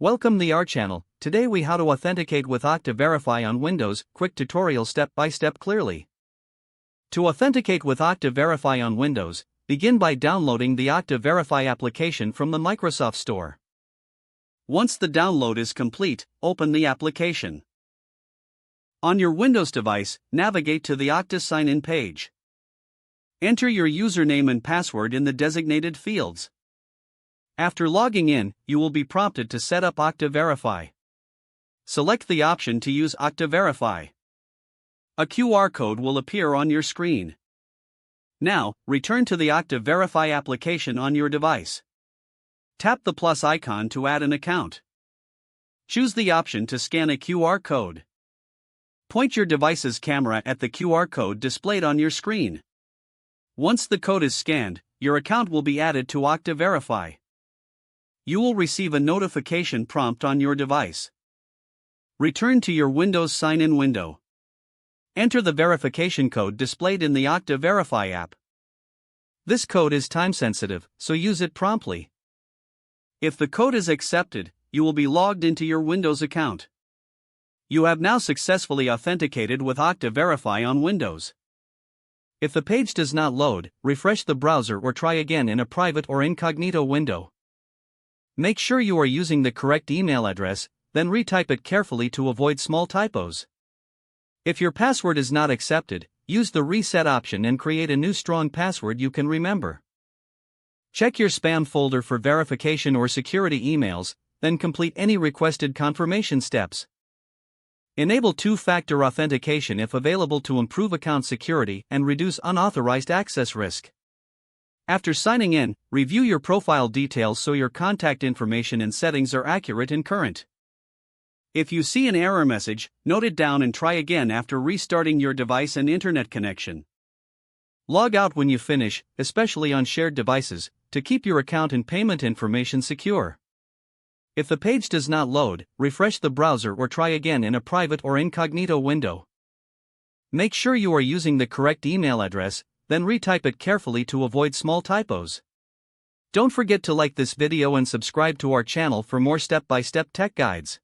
Welcome to our channel. Today we how to authenticate with Okta Verify on Windows. Quick tutorial step by step clearly. To authenticate with Okta Verify on Windows, begin by downloading the Okta Verify application from the Microsoft Store. Once the download is complete, open the application. On your Windows device, navigate to the Okta sign-in page. Enter your username and password in the designated fields. After logging in, you will be prompted to set up Okta Verify. Select the option to use Okta Verify. A QR code will appear on your screen. Now, return to the Okta Verify application on your device. Tap the plus icon to add an account. Choose the option to scan a QR code. Point your device's camera at the QR code displayed on your screen. Once the code is scanned, your account will be added to Okta Verify. You will receive a notification prompt on your device. Return to your Windows sign-in window. Enter the verification code displayed in the Okta Verify app. This code is time-sensitive, so use it promptly. If the code is accepted, you will be logged into your Windows account. You have now successfully authenticated with Okta Verify on Windows. If the page does not load, refresh the browser or try again in a private or incognito window. Make sure you are using the correct email address, then retype it carefully to avoid small typos. If your password is not accepted, use the reset option and create a new strong password you can remember. Check your spam folder for verification or security emails, then complete any requested confirmation steps. Enable two-factor authentication if available to improve account security and reduce unauthorized access risk. After signing in, review your profile details so your contact information and settings are accurate and current. If you see an error message, note it down and try again after restarting your device and internet connection. Log out when you finish, especially on shared devices, to keep your account and payment information secure. If the page does not load, refresh the browser or try again in a private or incognito window. Make sure you are using the correct email address, then retype it carefully to avoid small typos. Don't forget to like this video and subscribe to our channel for more step-by-step tech guides.